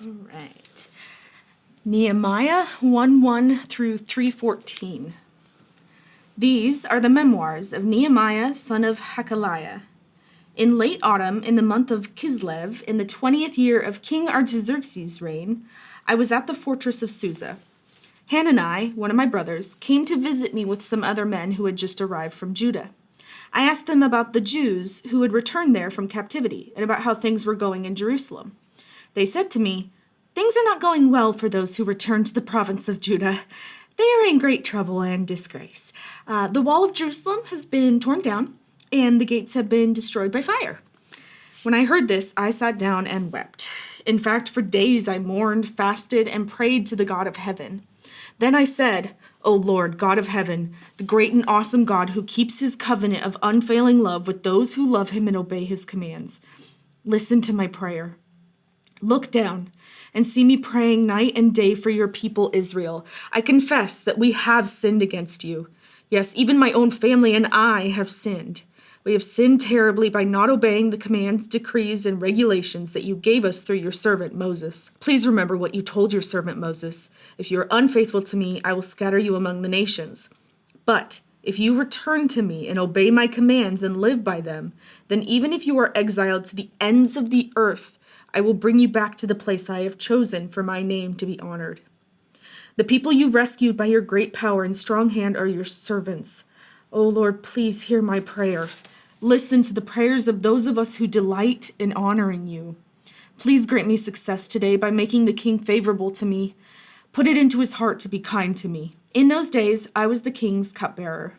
All right. Nehemiah 1:1 through 3:14. These are the memoirs of Nehemiah, son of Hakaliah. In late autumn, in the month of Kislev, in the 20th year of King Artaxerxes' reign, I was at the fortress of Susa. Hanani, one of my brothers, came to visit me with some other men who had just arrived from Judah. I asked them about the Jews who had returned there from captivity and about how things were going in Jerusalem. They said to me, "Things are not going well for those who returned to the province of Judah. They are in great trouble and disgrace. The wall of Jerusalem has been torn down, and the gates have been destroyed by fire." When I heard this, I sat down and wept. In fact, for days I mourned, fasted, and prayed to the God of heaven. Then I said, "O Lord, God of heaven, the great and awesome God who keeps his covenant of unfailing love with those who love him and obey his commands, listen to my prayer. Look down and see me praying night and day for your people Israel. I confess that we have sinned against you. Yes, even my own family and I have sinned. We have sinned terribly by not obeying the commands, decrees, and regulations that you gave us through your servant Moses. Please remember what you told your servant Moses. If you are unfaithful to me, I will scatter you among the nations. But if you return to me and obey my commands and live by them, then even if you are exiled to the ends of the earth, I will bring you back to the place I have chosen for my name to be honored. The people you rescued by your great power and strong hand are your servants. O Lord, please hear my prayer. Listen to the prayers of those of us who delight in honoring you. Please grant me success today by making the king favorable to me. Put it into his heart to be kind to me." In those days, I was the king's cupbearer.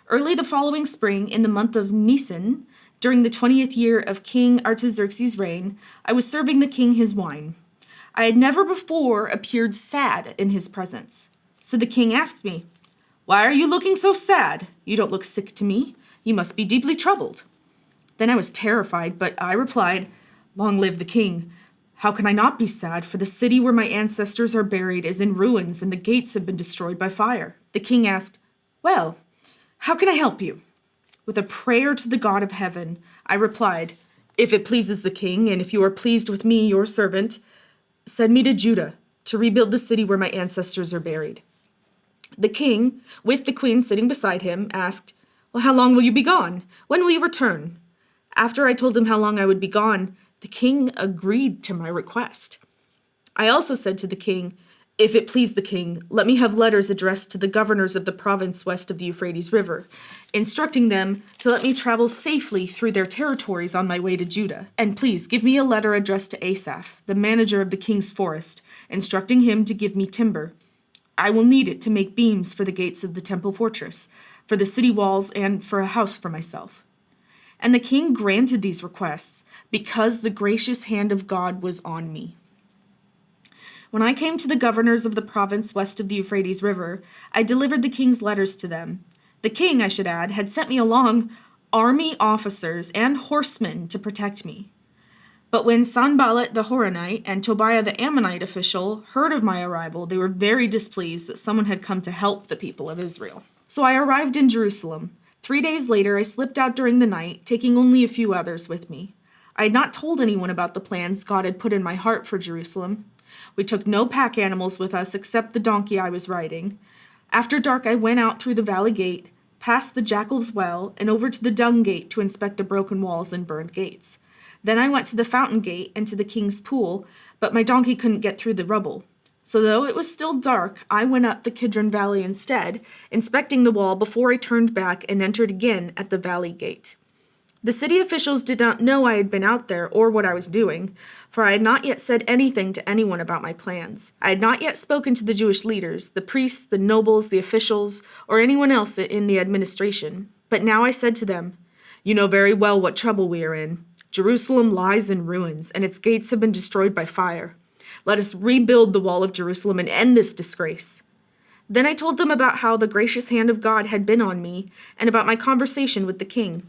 Early the following spring, in the month of Nisan, during the 20th year of King Artaxerxes' reign, I was serving the king his wine. I had never before appeared sad in his presence. So the king asked me, "Why are you looking so sad? You don't look sick to me. You must be deeply troubled." Then I was terrified, but I replied, "Long live the king. How can I not be sad? For the city where my ancestors are buried is in ruins, and the gates have been destroyed by fire." The king asked, "Well, how can I help you?" With a prayer to the God of heaven, I replied, "If it pleases the king, and if you are pleased with me, your servant, send me to Judah to rebuild the city where my ancestors are buried." The king, with the queen sitting beside him, asked, "Well, how long will you be gone? When will you return?" After I told him how long I would be gone, the king agreed to my request. I also said to the king, "If it please the king, let me have letters addressed to the governors of the province west of the Euphrates River, instructing them to let me travel safely through their territories on my way to Judah. And please give me a letter addressed to Asaph, the manager of the king's forest, instructing him to give me timber. I will need it to make beams for the gates of the temple fortress, for the city walls, and for a house for myself." And the king granted these requests because the gracious hand of God was on me. When I came to the governors of the province west of the Euphrates River, I delivered the king's letters to them. The king, I should add, had sent me along army officers and horsemen to protect me. But when Sanballat the Horonite and Tobiah the Ammonite official heard of my arrival, they were very displeased that someone had come to help the people of Israel. So I arrived in Jerusalem. 3 days later, I slipped out during the night, taking only a few others with me. I had not told anyone about the plans God had put in my heart for Jerusalem. We took no pack animals with us except the donkey I was riding. After dark, I went out through the valley gate, past the jackal's well, and over to the dung gate to inspect the broken walls and burned gates. Then I went to the fountain gate and to the king's pool, but my donkey couldn't get through the rubble. So though it was still dark, I went up the Kidron Valley instead, inspecting the wall before I turned back and entered again at the valley gate. The city officials did not know I had been out there or what I was doing, for I had not yet said anything to anyone about my plans. I had not yet spoken to the Jewish leaders, the priests, the nobles, the officials, or anyone else in the administration. But now I said to them, "You know very well what trouble we are in. Jerusalem lies in ruins, and its gates have been destroyed by fire. Let us rebuild the wall of Jerusalem and end this disgrace." Then I told them about how the gracious hand of God had been on me and about my conversation with the king.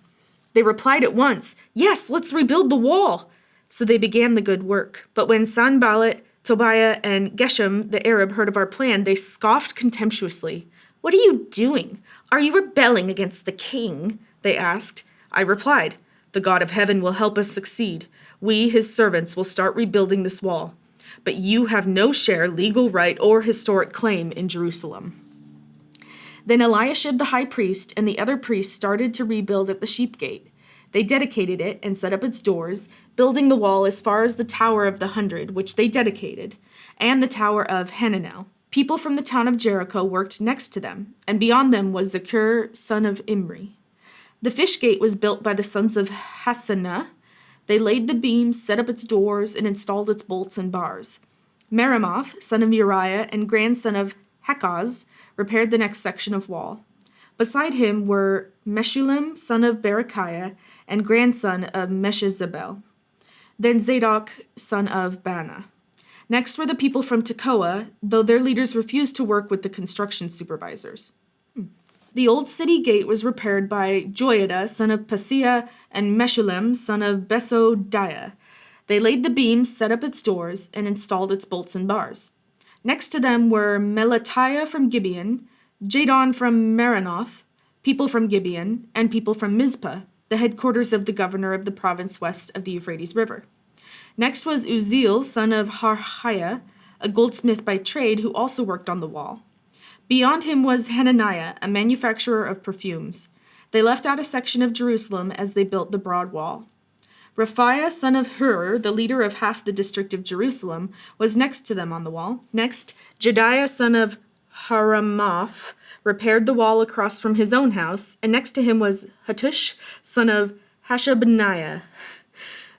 They replied at once, "Yes, let's rebuild the wall." So they began the good work. But when Sanballat, Tobiah, and Geshem the Arab heard of our plan, they scoffed contemptuously. "What are you doing? Are you rebelling against the king?" they asked. I replied, "The God of heaven will help us succeed. We, his servants, will start rebuilding this wall. but you have no share, legal right, or historic claim in Jerusalem." Then Eliashib the high priest and the other priests started to rebuild at the sheep gate. They dedicated it and set up its doors, building the wall as far as the Tower of the 100, which they dedicated, and the Tower of Hananel. People from the town of Jericho worked next to them, and beyond them was Zakur, son of Imri. The fish gate was built by the sons of Hassanah. They laid the beams, set up its doors, and installed its bolts and bars. Meremoth, son of Uriah and grandson of Hakaz, repaired the next section of wall. Beside him were Meshullam, son of Berechiah, and grandson of Meshezabel. Then Zadok, son of Bana. Next were the people from Tekoa, though their leaders refused to work with the construction supervisors. The old city gate was repaired by Joiada, son of Paseah, and Meshullam, son of Besodiah. They laid the beams, set up its doors, and installed its bolts and bars. Next to them were Melatiah from Gibeon, Jadon from Meronoth, people from Gibeon, and people from Mizpah, the headquarters of the governor of the province west of the Euphrates River. Next was Uzziel, son of Harhiah, a goldsmith by trade who also worked on the wall. Beyond him was Hananiah, a manufacturer of perfumes. They left out a section of Jerusalem as they built the broad wall. Raphiah, son of Hur, the leader of half the district of Jerusalem, was next to them on the wall. Next, Jediah, son of Haramoth, repaired the wall across from his own house, and next to him was Hattush, son of Hashabniah.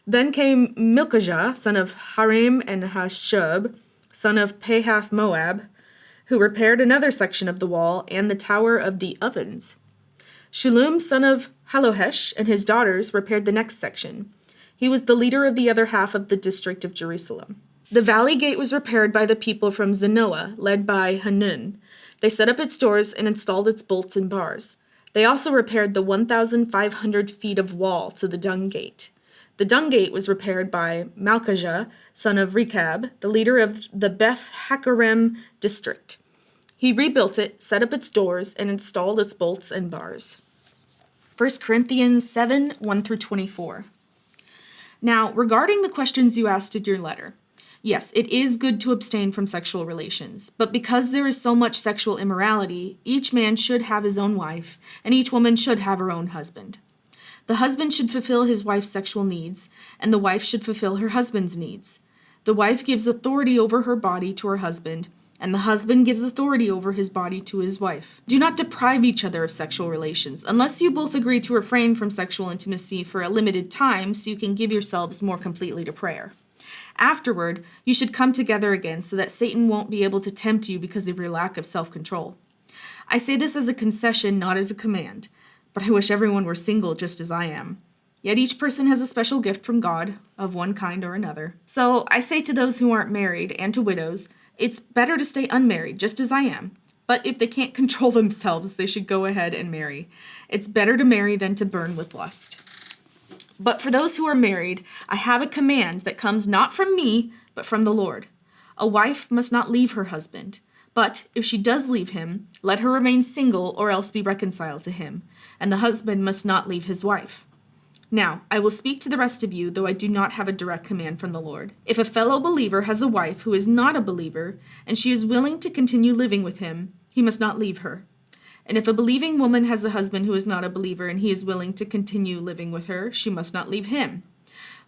Then came Milkijah, son of Harim, and Hashub, son of Pahath Moab, who repaired another section of the wall and the tower of the ovens. Shallum, son of Halohesh, and his daughters repaired the next section. He was the leader of the other half of the district of Jerusalem. The valley gate was repaired by the people from Zanoah, led by Hanun. They set up its doors and installed its bolts and bars. They also repaired the 1,500 feet of wall to the dung gate. The dung gate was repaired by Malchijah, son of Rechab, the leader of the Beth Hakerem district. He rebuilt it, set up its doors, and installed its bolts and bars. 1 Corinthians 7, 1-24. Now, regarding the questions you asked in your letter, yes, it is good to abstain from sexual relations, but because there is so much sexual immorality, each man should have his own wife, and each woman should have her own husband. The husband should fulfill his wife's sexual needs, and the wife should fulfill her husband's needs. The wife gives authority over her body to her husband, and the husband gives authority over his body to his wife. Do not deprive each other of sexual relations, unless you both agree to refrain from sexual intimacy for a limited time so you can give yourselves more completely to prayer. Afterward, you should come together again so that Satan won't be able to tempt you because of your lack of self-control. I say this as a concession, not as a command, but I wish everyone were single just as I am. Yet each person has a special gift from God, of one kind or another. So I say to those who aren't married and to widows, it's better to stay unmarried, just as I am. But if they can't control themselves, they should go ahead and marry. It's better to marry than to burn with lust. But for those who are married, I have a command that comes not from me, but from the Lord. A wife must not leave her husband. But if she does leave him, let her remain single or else be reconciled to him. And the husband must not leave his wife. Now, I will speak to the rest of you, though I do not have a direct command from the Lord. If a fellow believer has a wife who is not a believer, and she is willing to continue living with him, he must not leave her. And if a believing woman has a husband who is not a believer, and he is willing to continue living with her, she must not leave him.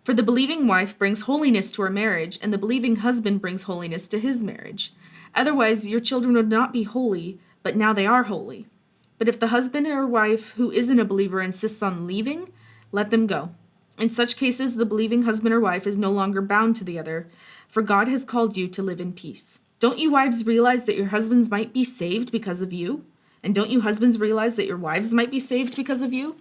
For the believing wife brings holiness to her marriage, and the believing husband brings holiness to his marriage. Otherwise, your children would not be holy, but now they are holy. But if the husband or wife who isn't a believer insists on leaving, let them go. In such cases, the believing husband or wife is no longer bound to the other, for God has called you to live in peace. Don't you wives realize that your husbands might be saved because of you? And don't you husbands realize that your wives might be saved because of you?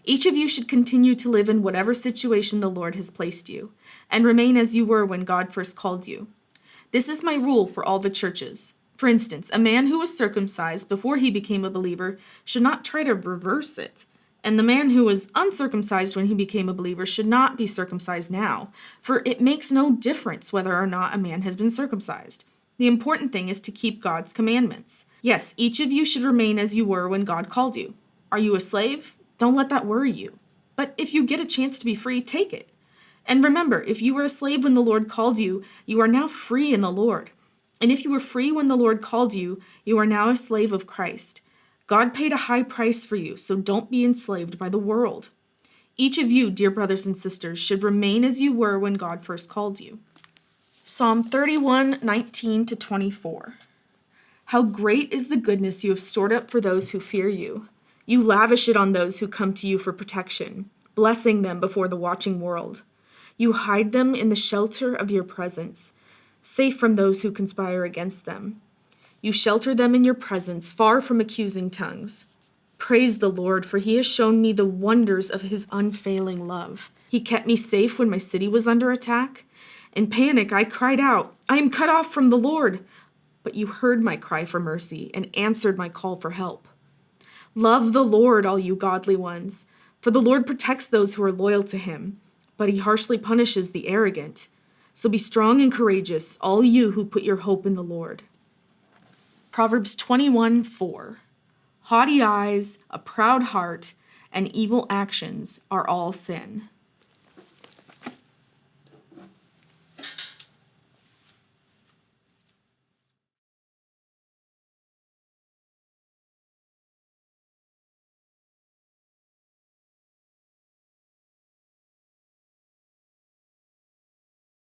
Each of you should continue to live in whatever situation the Lord has placed you, and remain as you were when God first called you. This is my rule for all the churches. For instance, a man who was circumcised before he became a believer should not try to reverse it. And the man who was uncircumcised when he became a believer should not be circumcised now, for it makes no difference whether or not a man has been circumcised. The important thing is to keep God's commandments. Yes, each of you should remain as you were when God called you. Are you a slave? Don't let that worry you. But if you get a chance to be free, take it. And remember, if you were a slave when the Lord called you, you are now free in the Lord. And if you were free when the Lord called you, you are now a slave of Christ. God paid a high price for you, so don't be enslaved by the world. Each of you, dear brothers and sisters, should remain as you were when God first called you. Psalm 31:19-24. How great is the goodness you have stored up for those who fear you. You lavish it on those who come to you for protection, blessing them before the watching world. You hide them in the shelter of your presence, safe from those who conspire against them. You shelter them in your presence, far from accusing tongues. Praise the Lord, for he has shown me the wonders of his unfailing love. He kept me safe when my city was under attack. In panic, I cried out, I am cut off from the Lord. But you heard my cry for mercy and answered my call for help. Love the Lord, all you godly ones, for the Lord protects those who are loyal to him, but he harshly punishes the arrogant. So be strong and courageous, all you who put your hope in the Lord. Proverbs 21:4. Haughty eyes, a proud heart, and evil actions are all sin.